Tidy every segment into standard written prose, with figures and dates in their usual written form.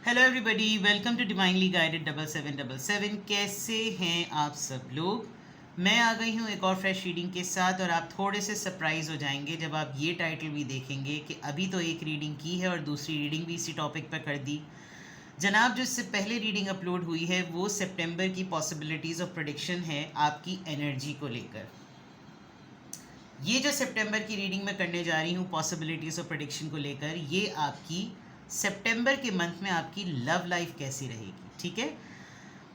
Hello everybody, welcome to divinely guided 7777। कैसे हैं आप सब लोग। मैं आ गई हूँ एक और फ्रेश रीडिंग के साथ और आप थोड़े से सरप्राइज हो जाएंगे जब आप ये टाइटल भी देखेंगे कि अभी तो एक रीडिंग की है और दूसरी रीडिंग भी इसी टॉपिक पर कर दी। जनाब, जो इससे पहले रीडिंग अपलोड हुई है वो सितंबर की पॉसिबिलिटीज़ ऑफ प्रेडिक्शन है आपकी एनर्जी को लेकर। ये जो सितंबर की रीडिंग में करने जा रही हूँ पॉसिबिलिटीज़ ऑफ प्रेडिक्शन को लेकर, ये आपकी सितंबर के मंथ में आपकी लव लाइफ कैसी रहेगी। ठीक है,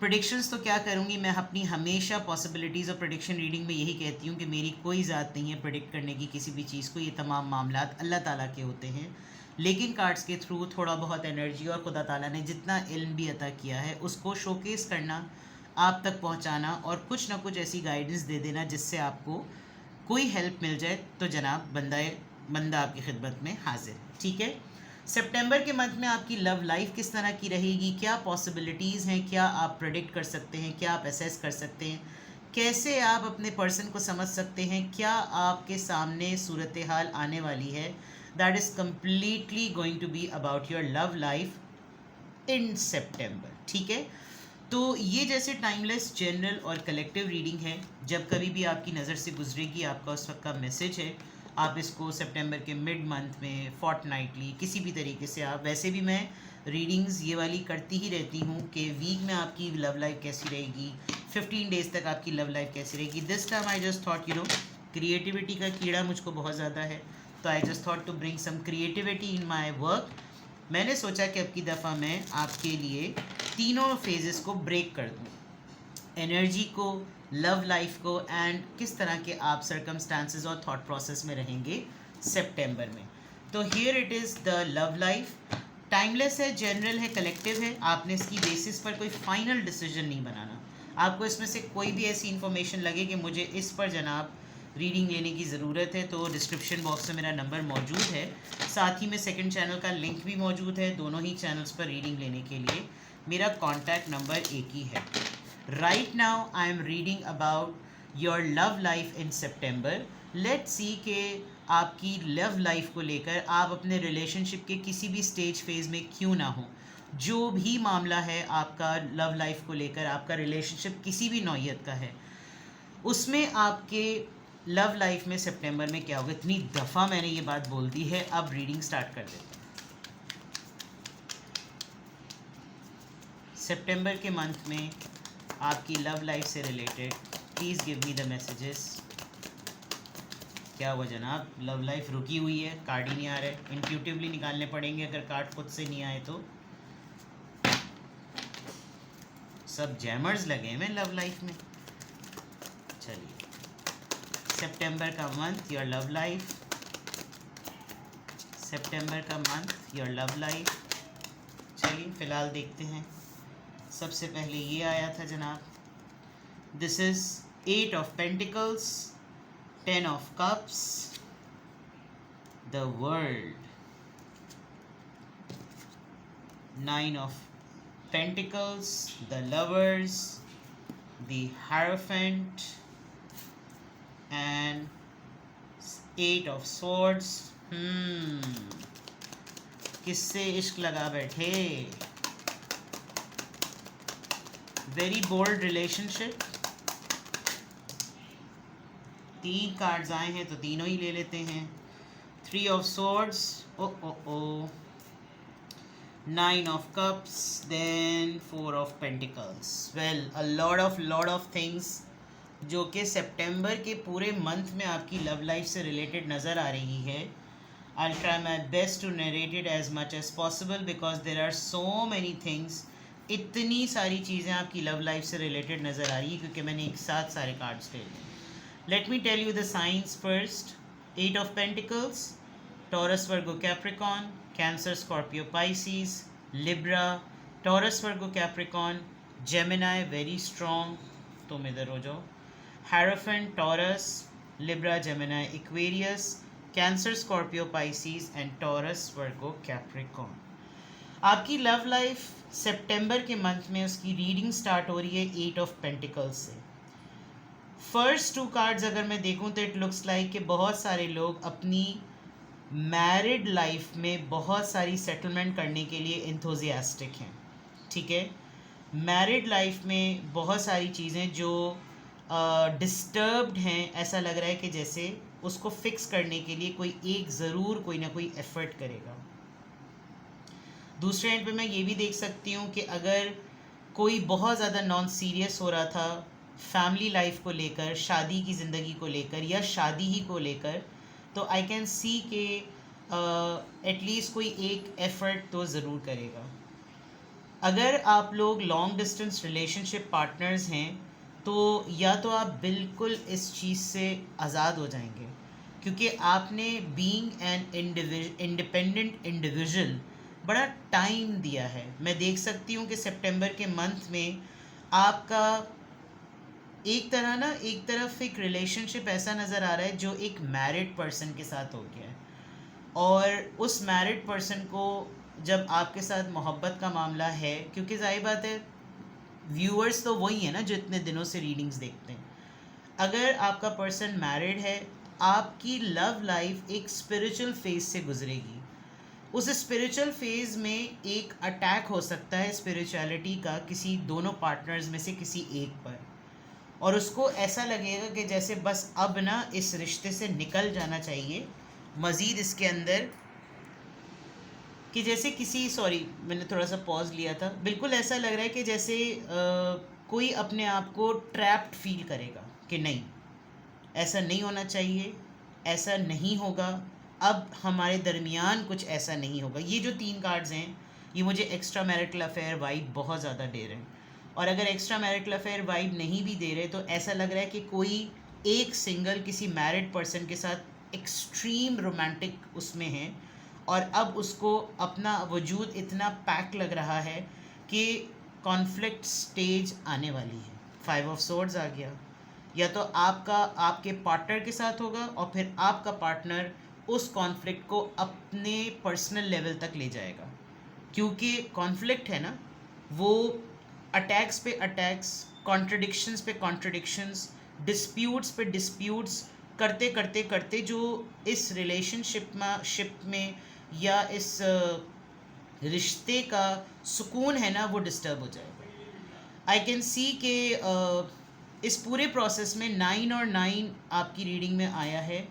प्रेडिक्शंस तो क्या करूँगी मैं, अपनी हमेशा पॉसिबिलिटीज़ ऑफ प्रेडिक्शन रीडिंग में यही कहती हूँ कि मेरी कोई ज़ात नहीं है प्रेडिक्ट करने की किसी भी चीज़ को। ये तमाम मामलात अल्लाह ताला के होते हैं, लेकिन कार्ड्स के थ्रू थोड़ा बहुत एनर्जी और खुदा ताला ने जितना इल्म भी अता किया है उसको शोकेस करना, आप तक पहुँचाना और कुछ ना कुछ ऐसी गाइडेंस दे देना जिससे आपको कोई हेल्प मिल जाए। तो जनाब, बंदा आपकी खिदमत में हाजिर है। ठीक है, सितंबर के मंथ में आपकी लव लाइफ किस तरह की रहेगी, क्या पॉसिबिलिटीज़ हैं, क्या आप प्रेडिक्ट कर सकते हैं, क्या आप असेस कर सकते हैं, कैसे आप अपने पर्सन को समझ सकते हैं, क्या आपके सामने सूरत हाल आने वाली है। That is completely going to be about your love life in September. ठीक है, तो ये जैसे टाइमलेस जनरल और कलेक्टिव रीडिंग है, जब कभी भी आपकी नज़र से गुजरेगी आपका उस वक्त का मैसेज है। आप इसको सितंबर के मिड मंथ में, फोर्टनाइटली, किसी भी तरीके से आप, वैसे भी मैं रीडिंग्स ये वाली करती ही रहती हूँ कि वीक में आपकी लव लाइफ कैसी रहेगी, 15 डेज़ तक आपकी लव लाइफ कैसी रहेगी। This time I just thought creativity का कीड़ा मुझको बहुत ज़्यादा है, तो I just thought to bring some creativity in my work. मैंने सोचा कि अब की दफ़ा मैं आपके लिए तीनों फेजेस को ब्रेक कर दूँ, एनर्जी को, लव लाइफ को, एंड किस तरह के आप सर्कमस्टांसेस और थॉट प्रोसेस में रहेंगे सितंबर में। तो here it is the love life. Timeless है, जनरल है, कलेक्टिव है। आपने इसकी बेसिस पर कोई फाइनल डिसीजन नहीं बनाना। आपको इसमें से कोई भी ऐसी इन्फॉर्मेशन लगे कि मुझे इस पर जनाब रीडिंग लेने की ज़रूरत है, तो डिस्क्रिप्शन बॉक्स में मेरा नंबर मौजूद है, साथ ही में सेकंड चैनल का लिंक भी मौजूद है। दोनों ही चैनल्स पर रीडिंग लेने के लिए मेरा कॉन्टैक्ट नंबर एक ही है। Right now I am reading about your love life in September. Let's see के आपकी लव लाइफ को लेकर आप अपने रिलेशनशिप के किसी भी स्टेज फेज में क्यों ना हो, जो भी मामला है आपका लव लाइफ को लेकर, आपका रिलेशनशिप किसी भी नौयत का है, उसमें आपके लव लाइफ में सितंबर में क्या होगा। इतनी दफ़ा मैंने ये बात बोल दी है, अब रीडिंग स्टार्ट कर देते हैं। सितंबर के मंथ में आपकी लव लाइफ से related please give me the messages. क्या हुआ जनाब, लव लाइफ रुकी हुई है, कार्ड ही नहीं आ रहे। इंट्यूटिवली निकालने पड़ेंगे अगर कार्ड खुद से नहीं आए तो। सब जैमर्स लगे हैं लव लाइफ में। चलिए, सितंबर का मंथ, योर लव लाइफ। सितंबर का मंथ, योर लव लाइफ। चलिए फ़िलहाल देखते हैं। सबसे पहले ये आया था जनाब, this is 8 of pentacles, 10 of cups, the world, 9 of pentacles, the lovers, the hierophant, and 8 of swords. किससे इश्क लगा बैठे, वेरी बोल्ड रिलेशनशिप। 3 कार्ड्स आए हैं तो तीनों ही ले लेते हैं। 3 of swords, oh 9 of cups, then 4 of pentacles. Well, a lot of things जो कि सितंबर के पूरे मंथ में आपकी लव लाइफ से रिलेटेड नज़र आ रही है। I try my best to narrate it as much as possible because there are so many things. इतनी सारी चीज़ें आपकी लव लाइफ से रिलेटेड नज़र आ रही है क्योंकि मैंने एक साथ सारे कार्ड्स ले लिए। Let me tell you the signs first. 8 of pentacles, Taurus, Virgo, Capricorn, Cancer, Scorpio, Pisces, Libra, Taurus, Virgo, Capricorn, Gemini very strong, तुम इधर हो जाओ, Hierophant, Taurus, Libra, Gemini, Aquarius, Cancer, Scorpio, Pisces and Taurus, Virgo, Capricorn. आपकी love life सितंबर के month में उसकी reading start हो रही है 8 ऑफ पेंटिकल्स से। फर्स्ट 2 कार्ड्स अगर मैं देखूं तो इट लुक्स लाइक कि बहुत सारे लोग अपनी मैरिड लाइफ में बहुत सारी सेटलमेंट करने के लिए इंथुजियास्टिक हैं, ठीक है। मैरिड लाइफ में बहुत सारी चीज़ें जो डिस्टर्ब्ड हैं, ऐसा लग रहा है कि जैसे उसको फिक्स करने के लिए कोई एक ज़रूर कोई ना कोई एफर्ट करेगा। दूसरे एंड पे मैं ये भी देख सकती हूँ कि अगर कोई बहुत ज़्यादा नॉन सीरियस हो रहा था फैमिली लाइफ को लेकर, शादी की ज़िंदगी को लेकर या शादी ही को लेकर, तो आई कैन सी के एटलीस्ट कोई एक एफ़र्ट तो ज़रूर करेगा। अगर आप लोग लॉन्ग डिस्टेंस रिलेशनशिप पार्टनर्स हैं तो या तो आप बिल्कुल इस चीज़ से आज़ाद हो जाएंगे, क्योंकि आपने बीइंग एन इंडिपेंडेंट इंडिविजुअल बड़ा टाइम दिया है। मैं देख सकती हूँ कि सितंबर के मंथ में आपका एक तरफ एक रिलेशनशिप ऐसा नज़र आ रहा है जो एक मैरिड पर्सन के साथ हो गया है, और उस मैरिड पर्सन को जब आपके साथ मोहब्बत का मामला है, क्योंकि जाहिर बात है व्यूअर्स तो वही है ना जो इतने दिनों से रीडिंग्स देखते हैं, अगर आपका पर्सन मैरिड है, आपकी लव लाइफ एक स्पिरिचुअल फेज से गुजरेगी। उस स्पिरिचुअल फेज में एक अटैक हो सकता है स्पिरिचुअलिटी का किसी दोनों पार्टनर्स में से किसी एक पर, और उसको ऐसा लगेगा कि जैसे बस अब ना इस रिश्ते से निकल जाना चाहिए। मज़ीद इसके अंदर कि जैसे किसी, सॉरी मैंने थोड़ा सा पॉज लिया था, बिल्कुल ऐसा लग रहा है कि जैसे कोई अपने आप को ट्रैप्ड फील करेगा कि नहीं, ऐसा नहीं होना चाहिए, ऐसा नहीं होगा, अब हमारे दरमियान कुछ ऐसा नहीं होगा। ये जो 3 कार्ड्स हैं ये मुझे एक्स्ट्रा मैरिटल अफेयर वाइब बहुत ज़्यादा दे रहे हैं, और अगर एक्स्ट्रा मैरिटल अफेयर वाइब नहीं भी दे रहे तो ऐसा लग रहा है कि कोई एक सिंगल किसी मैरिड पर्सन के साथ एक्सट्रीम रोमांटिक उसमें है, और अब उसको अपना वजूद इतना पैक लग रहा है कि कॉन्फ्लिक्ट स्टेज आने वाली है। 5 ऑफ सोर्ड्स आ गया, या तो आपका आपके पार्टनर के साथ होगा और फिर आपका पार्टनर उस कॉन्फ्लिक्ट को अपने पर्सनल लेवल तक ले जाएगा, क्योंकि कॉन्फ्लिक्ट है ना, वो अटैक्स पे अटैक्स, कॉन्ट्रडिक्शंस पे कॉन्ट्रडिक्शंस, डिस्प्यूट्स पे डिस्प्यूट्स करते करते करते जो इस रिलेशनशिप में या इस रिश्ते का सुकून है ना वो डिस्टर्ब हो जाएगा। आई कैन सी के इस पूरे प्रोसेस में 9 और 9 आपकी रीडिंग में आया है।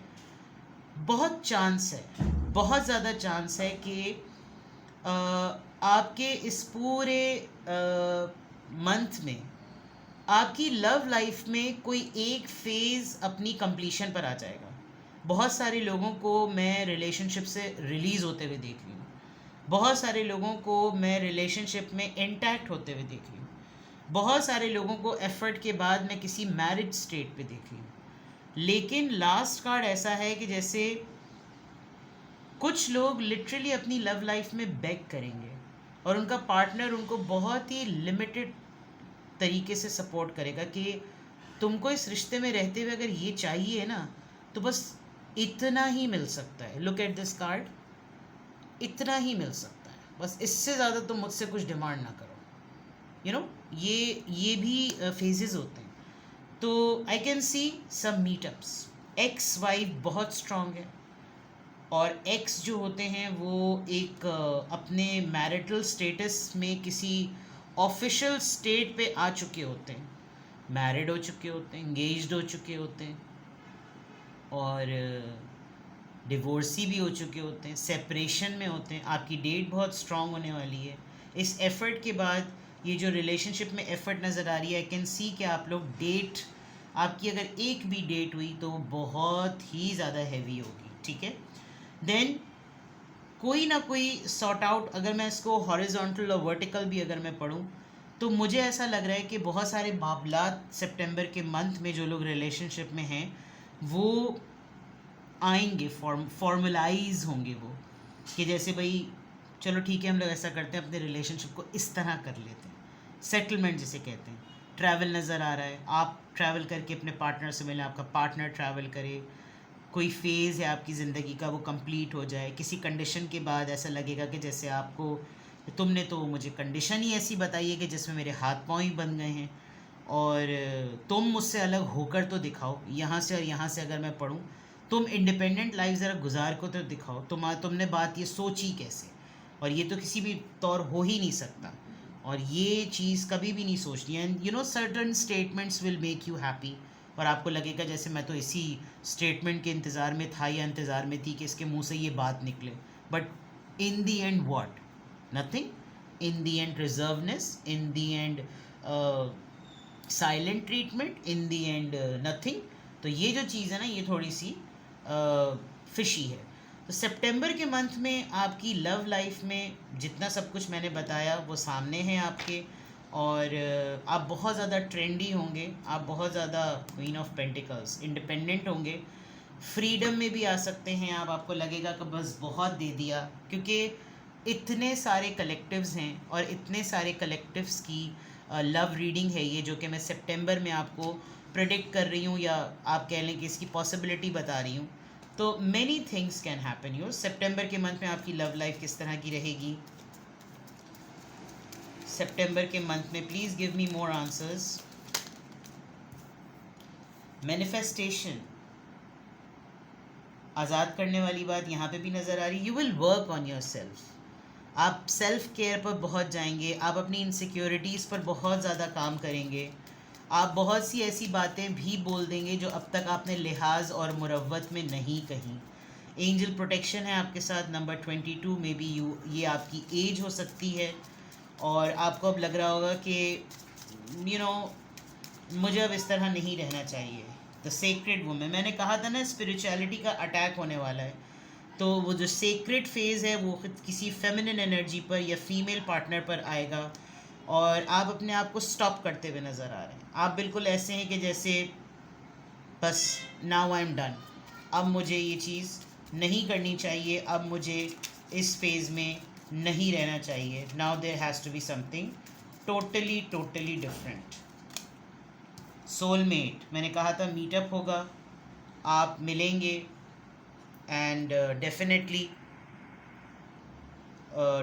बहुत चांस है, बहुत ज़्यादा चांस है कि आपके इस पूरे मंथ में आपकी लव लाइफ में कोई एक फेज़ अपनी कंप्लीशन पर आ जाएगा। बहुत सारे लोगों को मैं रिलेशनशिप से रिलीज़ होते हुए देख रही हूँ, बहुत सारे लोगों को मैं रिलेशनशिप में इंटैक्ट होते हुए देख रही हूँ, बहुत सारे लोगों को एफर्ट के बाद मैं किसी मैरिज स्टेट पे देख रही हूँ। लेकिन लास्ट कार्ड ऐसा है कि जैसे कुछ लोग लिटरली अपनी लव लाइफ में बेग करेंगे और उनका पार्टनर उनको बहुत ही लिमिटेड तरीके से सपोर्ट करेगा कि तुमको इस रिश्ते में रहते हुए अगर ये चाहिए ना तो बस इतना ही मिल सकता है। लुक एट दिस कार्ड, इतना ही मिल सकता है, बस इससे ज़्यादा तुम मुझसे कुछ डिमांड ना करो। ये भी फेजेस होते हैं। तो I can see some meetups. Ex wife बहुत स्ट्रांग है, और एक्स जो होते हैं वो एक अपने मैरिटल स्टेटस में किसी ऑफिशियल स्टेट पे आ चुके होते हैं, मैरिड हो चुके होते हैं, एंगेज्ड हो चुके होते हैं, और डिवोर्सी भी हो चुके होते हैं, सेपरेशन में होते हैं। आपकी डेट बहुत स्ट्रांग होने वाली है। इस एफ़र्ट के बाद ये जो रिलेशनशिप में एफ़र्ट नज़र आ रही है, आई कैन सी कि आप लोग डेट, आपकी अगर एक भी डेट हुई तो बहुत ही ज़्यादा हैवी होगी, ठीक है। देन कोई ना कोई सॉर्ट आउट, अगर मैं इसको हॉरिजॉन्टल और वर्टिकल भी अगर मैं पढ़ूँ तो मुझे ऐसा लग रहा है कि बहुत सारे मामलात सितंबर के मंथ में जो लोग रिलेशनशिप में हैं वो आएंगे, फॉर्मलाइज होंगे वो, कि जैसे भाई चलो ठीक है हम लोग ऐसा करते हैं, अपने रिलेशनशिप को इस तरह कर लेते हैं, सेटलमेंट जिसे कहते हैं। ट्रैवल नज़र आ रहा है, आप ट्रैवल करके अपने पार्टनर से मिलें, आपका पार्टनर ट्रैवल करे, कोई फेज़ है आपकी ज़िंदगी का वो कंप्लीट हो जाए। किसी कंडीशन के बाद ऐसा लगेगा कि जैसे आपको, तुमने तो मुझे कंडीशन ही ऐसी बताई है कि जिसमें मेरे हाथ पाँव ही बन गए हैं, और तुम मुझसे अलग होकर तो दिखाओ। यहाँ से और यहाँ से अगर मैं पढ़ूँ तुम इंडिपेंडेंट लाइफ ज़रा गुजार को तो दिखाओ, तुमने बात ये सोची कैसे, और ये तो किसी भी तौर हो ही नहीं सकता, और ये चीज़ कभी भी नहीं सोचनी है। And you know certain statements will make you happy, और आपको लगेगा जैसे मैं तो इसी स्टेटमेंट के इंतज़ार में था या इंतज़ार में थी कि इसके मुंह से ये बात निकले। But in the end what, nothing. In the end reserveness, in the end silent treatment, in the end nothing. तो ये जो चीज़ है ना, ये थोड़ी सी फिशी है। तो सितंबर के मंथ में आपकी लव लाइफ में जितना सब कुछ मैंने बताया वो सामने है आपके, और आप बहुत ज़्यादा ट्रेंडी होंगे, आप बहुत ज़्यादा क्वीन ऑफ पेंटिकल्स, इंडिपेंडेंट होंगे, फ्रीडम में भी आ सकते हैं आप। आपको लगेगा कि बस बहुत दे दिया, क्योंकि इतने सारे कलेक्टिव्स हैं और इतने सारे कलेक्टिव्स की लव रीडिंग है ये, जो कि मैं सितंबर में आपको प्रेडिक्ट कर रही हूँ, या आप कह लें कि इसकी पॉसिबिलिटी बता रही हूँ। तो many things can happen you. सितंबर के मंथ में आपकी लव लाइफ किस तरह की रहेगी? सितंबर के मंथ में please give me more answers. Manifestation, आज़ाद करने वाली बात यहाँ पे भी नज़र आ रही। You will work on your self, आप सेल्फ केयर पर बहुत जाएंगे, आप अपनी इनसिक्योरिटीज़ पर बहुत ज़्यादा काम करेंगे, आप बहुत सी ऐसी बातें भी बोल देंगे जो अब तक आपने लिहाज और मुरव्वत में नहीं कही। एंजल प्रोटेक्शन है आपके साथ। नंबर 22 में भी ये आपकी एज हो सकती है, और आपको अब लग रहा होगा कि यू नो मुझे अब इस तरह नहीं रहना चाहिए। द सेक्रेड वुमेन, मैंने कहा था ना स्पिरिचुअलिटी का अटैक होने वाला है, तो वो जो सेक्रेड फेज़ है वो किसी फेमिनिन एनर्जी पर या फीमेल पार्टनर पर आएगा, और आप अपने आप को स्टॉप करते हुए नज़र आ रहे हैं। आप बिल्कुल ऐसे हैं कि जैसे बस नाउ आई एम डन, अब मुझे ये चीज़ नहीं करनी चाहिए, अब मुझे इस फेज़ में नहीं रहना चाहिए। Now there has to be something totally totally different. Soulmate, मैंने कहा था मीटअप होगा, आप मिलेंगे, एंड डेफिनेटली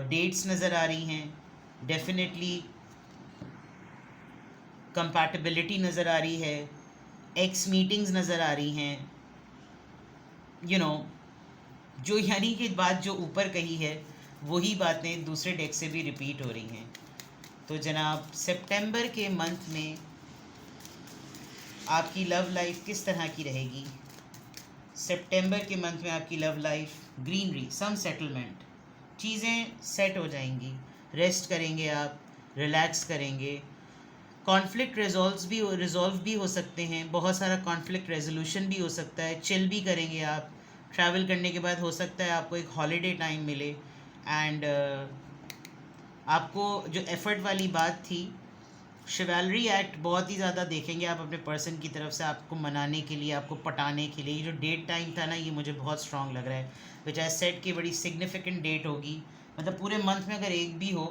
डेट्स नज़र आ रही हैं, डेफिनेटली कंपैटिबिलिटी नज़र आ रही है, एक्स मीटिंग्स नज़र आ रही हैं, यू नो जो यानी कि बात जो ऊपर कही है वही बातें दूसरे डेक से भी रिपीट हो रही हैं। तो जनाब सितंबर के मंथ में आपकी लव लाइफ किस तरह की रहेगी? सितंबर के मंथ में आपकी लव लाइफ, ग्रीनरी, सम सेटलमेंट, चीज़ें सेट हो जाएंगी, रेस्ट करेंगे आप, रिलैक्स करेंगे, कॉन्फ्लिक्ट रिजॉल्व भी हो सकते हैं, बहुत सारा कॉन्फ्लिक्ट रेजोल्यूशन भी हो सकता है, चिल भी करेंगे आप। ट्रैवल करने के बाद हो सकता है आपको एक हॉलीडे टाइम मिले, एंड आपको जो एफ़र्ट वाली बात थी, शिवैलरी एक्ट बहुत ही ज़्यादा देखेंगे आप अपने पर्सन की तरफ से, आपको मनाने के लिए, आपको पटाने के लिए। ये जो डेट टाइम था ना, ये मुझे बहुत स्ट्रॉन्ग लग रहा है, विच आई सेट की बड़ी सिग्निफिकेंट डेट होगी। मतलब पूरे मंथ में अगर एक भी हो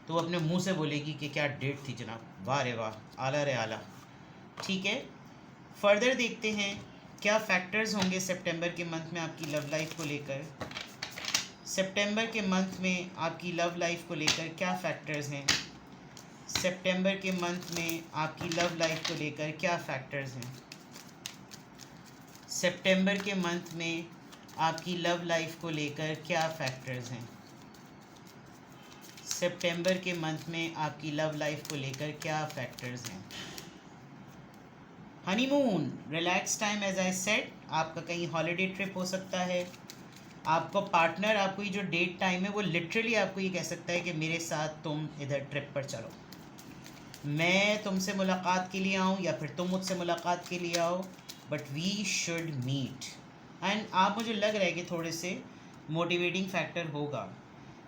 तो वो अपने मुंह से बोलेगी कि क्या डेट थी जनाब, वाह रे वाह, आला रे आला। ठीक है, फर्दर देखते हैं क्या फैक्टर्स होंगे सितंबर के मंथ में आपकी लव लाइफ को लेकर। सितंबर के मंथ में आपकी लव लाइफ को लेकर क्या फैक्टर्स हैं? सितंबर के मंथ में आपकी लव लाइफ को लेकर क्या फैक्टर्स हैं? सितंबर के मंथ में आपकी लव लाइफ को लेकर क्या फैक्टर्स हैं? सितंबर के मंथ में आपकी लव लाइफ को लेकर क्या फैक्टर्स हैं? Honeymoon, relax time, as I said, आपका कहीं हॉलीडे ट्रिप हो सकता है, आपको पार्टनर, आपको ये जो डेट टाइम है वो लिटरली आपको ये कह सकता है कि मेरे साथ तुम इधर ट्रिप पर चलो, मैं तुमसे मुलाकात के लिए आऊँ या फिर तुम मुझसे मुलाकात के लिए आओ, but we should meet. And आप, मुझे लग रहा है कि थोड़े से मोटिवेटिंग फैक्टर होगा।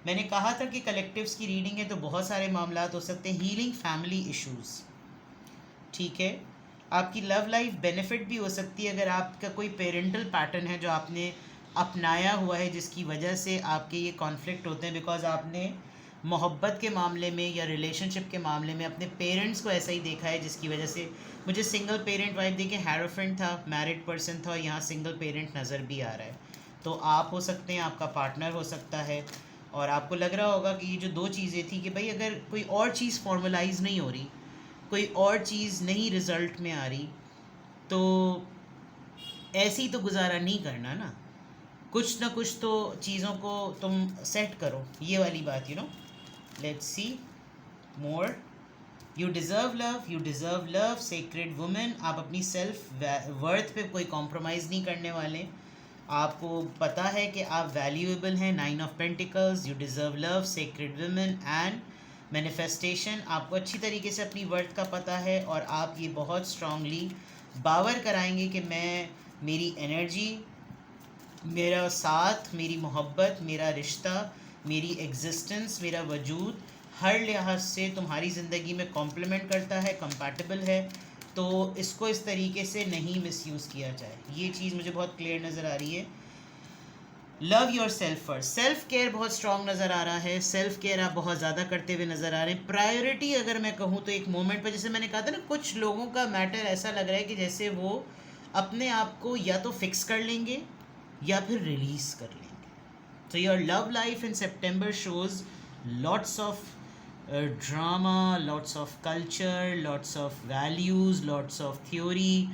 मैंने कहा था कि कलेक्टिव्स की रीडिंग है तो बहुत सारे मामलात हो सकते हैं, हीलिंग फैमिली इश्यूज़, ठीक है। आपकी लव लाइफ बेनिफिट भी हो सकती है अगर आपका कोई पेरेंटल पैटर्न है जो आपने अपनाया हुआ है, जिसकी वजह से आपके ये कॉन्फ्लिक्ट होते हैं, बिकॉज आपने मोहब्बत के मामले में या रिलेशनशिप के मामले में अपने पेरेंट्स को ऐसा ही देखा है, जिसकी वजह से मुझे सिंगल पेरेंट वाइफ देखिए, हैरोफेंट था, मैरिड पर्सन था, और यहाँ सिंगल पेरेंट नज़र भी आ रहा है। तो आप हो सकते हैं, आपका पार्टनर हो सकता है, और आपको लग रहा होगा कि ये जो दो चीज़ें थी कि भाई अगर कोई और चीज़ फॉर्मलाइज नहीं हो रही, कोई और चीज़ नहीं रिज़ल्ट में आ रही, तो ऐसे ही तो गुजारा नहीं करना ना, कुछ ना कुछ तो चीज़ों को तुम सेट करो, ये वाली बात, you know. Let's see more. You deserve love sacred women. आप अपनी सेल्फ वर्थ पे कोई कॉम्प्रोमाइज़ नहीं करने वाले। आपको पता है कि आप वैल्यूएबल हैं। 9 of pentacles, you deserve love sacred women and manifestation. आपको अच्छी तरीके से अपनी वर्थ का पता है और आप ये बहुत स्ट्रांगली बावर कराएंगे कि मैं, मेरी एनर्जी, मेरा साथ, मेरी मोहब्बत, मेरा रिश्ता, मेरी एग्जिस्टेंस, मेरा वजूद हर लिहाज से तुम्हारी ज़िंदगी में कॉम्प्लीमेंट करता है, कंपैटिबल है। तो इसको इस तरीके से नहीं मिसयूज़ किया जाए, ये चीज़ मुझे बहुत क्लियर नज़र आ रही है। Love your self first. Self care बहुत स्ट्रॉन्ग नज़र आ रहा है। सेल्फ केयर आप बहुत ज़्यादा करते हुए नज़र आ रहे हैं। प्रायोरिटी अगर मैं कहूँ तो एक मोमेंट पर, जैसे मैंने कहा था ना, कुछ लोगों का मैटर ऐसा लग रहा है कि जैसे वो अपने आप को या तो फिक्स कर लेंगे या फिर रिलीज़ कर लेंगे। तो your love life in September shows lots of drama, lots of culture, lots of values, lots of theory,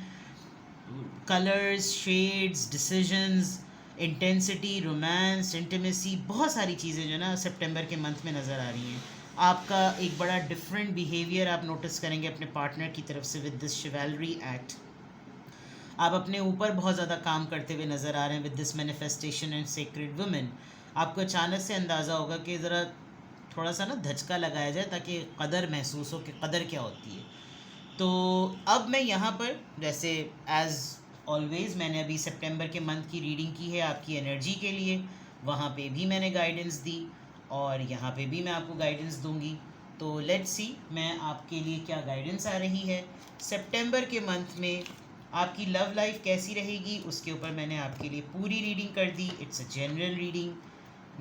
colours, shades, decisions, intensity, romance, intimacy, बहुत सारी चीज़ें जो ना सितंबर के मंथ में नज़र आ रही हैं। आपका एक बड़ा डिफरेंट बिहेवियर आप नोटिस करेंगे अपने पार्टनर की तरफ से विद दिस शिवैलरी एक्ट। आप अपने ऊपर बहुत ज़्यादा काम करते हुए नज़र आ रहे हैं with this manifestation and sacred women. आपको अचानक से अंदाज़ा होगा कि ज़रा थोड़ा सा ना धचका लगाया जाए ताकि कदर महसूस हो कि कदर क्या होती है। तो अब मैं यहाँ पर, जैसे एज़ ऑलवेज़, मैंने अभी सितंबर के मंथ की रीडिंग की है आपकी एनर्जी के लिए, वहाँ पे भी मैंने गाइडेंस दी और यहाँ पे भी मैं आपको गाइडेंस दूंगी। तो लेट्स सी मैं आपके लिए क्या गाइडेंस आ रही है। सितंबर के मंथ में आपकी लव लाइफ कैसी रहेगी उसके ऊपर मैंने आपके लिए पूरी रीडिंग कर दी। It's a general reading.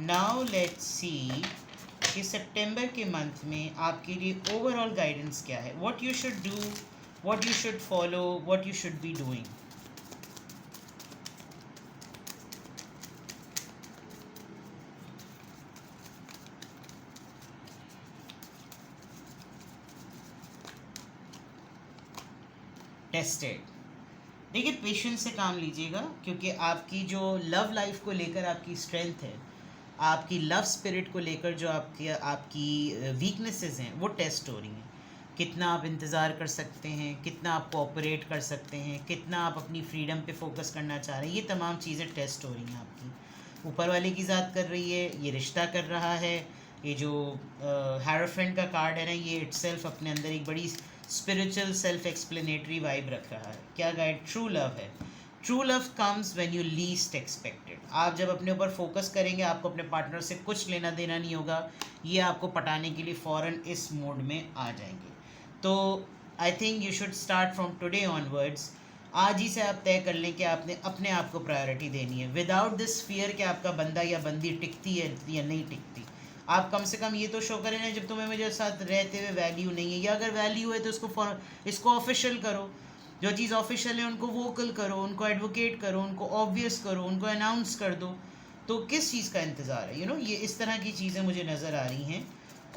Now let's see कि सितंबर के मंथ में आपके लिए ओवरऑल गाइडेंस क्या है, what you should do, what you should follow, what you should be doing. Tested. देखिए, पेशेंस से काम लीजिएगा क्योंकि आपकी जो लव लाइफ को लेकर आपकी स्ट्रेंथ है, आपकी लव स्पिरिट को लेकर जो आपकी वीकनेसेस हैं वो टेस्ट हो रही हैं। कितना आप इंतज़ार कर सकते हैं, कितना आप कोऑपरेट कर सकते हैं, कितना आप अपनी फ्रीडम पे फोकस करना चाह रहे हैं, ये तमाम चीज़ें टेस्ट हो रही हैं आपकी। ऊपर वाले की ज़ात कर रही है, ये रिश्ता कर रहा है। ये जो हैरोफेंट का कार्ड है ना, ये इटसेल्फ अपने अंदर एक बड़ी स्पिरिचुअल सेल्फ एक्सप्लेनेटरी वाइब रख रहा है। क्या गाइड? ट्रू लव है। True love comes when you least expected. आप जब अपने ऊपर फोकस करेंगे, आपको अपने पार्टनर से कुछ लेना देना नहीं होगा, ये आपको पटाने के लिए फ़ौरन इस मोड में आ जाएंगे। तो I think you should start from today onwards. आज ही से आप तय कर लें कि आपने अपने आप को प्रायोरिटी देनी है विदाउट दिस फियर कि आपका बंदा या बंदी टिकती है या नहीं टिकती। आप कम से कम ये तो शो करें ना, जब तुम्हें मेरे साथ रहते हुए वैल्यू नहीं है, या अगर वैल्यू है तो इसको ऑफिशियल करो। जो चीज़ ऑफिशियल है उनको वोकल करो, उनको एडवोकेट करो, उनको ऑब्वियस करो, उनको अनाउंस कर दो। तो किस चीज़ का इंतज़ार है, ये इस तरह की चीज़ें मुझे नज़र आ रही हैं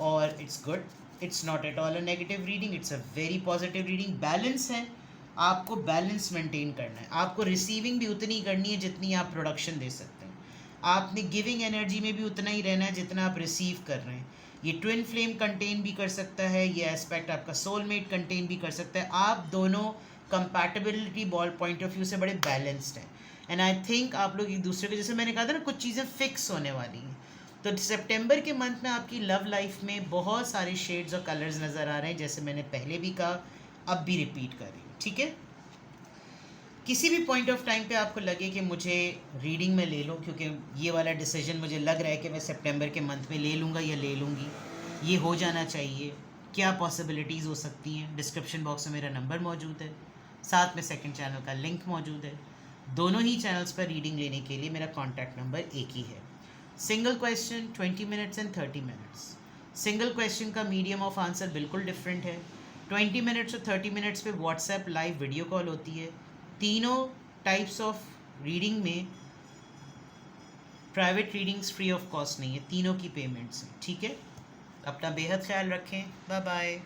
और it's good. It's not at all a negative reading, it's a very positive reading. Balance है, आपको बैलेंस मेंटेन करना है। आपको रिसीविंग भी उतनी करनी है जितनी आप प्रोडक्शन दे सकते हैं। आपने गिविंग एनर्जी में भी उतना ही रहना है जितना आप रिसीव कर रहे हैं। ये ट्विन फ्लेम कंटेन भी कर सकता है, ये एस्पेक्ट आपका सोलमेट कंटेन भी कर सकता है। आप दोनों compatibility ball point of view से बड़े बैलेंस्ड हैं एंड आई थिंक आप लोग एक दूसरे के, जैसे मैंने कहा था ना, कुछ चीज़ें फिक्स होने वाली हैं। तो सितंबर के मंथ में आपकी लव लाइफ में बहुत सारे शेड्स और कलर्स नज़र आ रहे हैं, जैसे मैंने पहले भी कहा, अब भी रिपीट कर रही हूँ, ठीक है। किसी भी पॉइंट ऑफ टाइम पे आपको लगे कि मुझे रीडिंग में ले लो, क्योंकि ये वाला डिसीजन मुझे लग रहा है कि मैं सितंबर के मंथ में ले लूँगा या ले लूँगी, ये हो जाना चाहिए, क्या पॉसिबिलिटीज़ हो सकती हैं। डिस्क्रिप्शन बॉक्स में मेरा नंबर मौजूद है, साथ में सेकंड चैनल का लिंक मौजूद है। दोनों ही चैनल्स पर रीडिंग लेने के लिए मेरा कॉन्टैक्ट नंबर एक ही है। Single question 20 minutes and 30 minutes. Single question का मीडियम ऑफ आंसर बिल्कुल डिफरेंट है। 20 मिनट्स और 30 मिनट्स पे व्हाट्सएप लाइव वीडियो कॉल होती है। तीनों टाइप्स ऑफ रीडिंग में private readings free of cost नहीं है, तीनों की पेमेंट्स हैं, ठीक है। अपना बेहद ख्याल रखें, बाय बाय।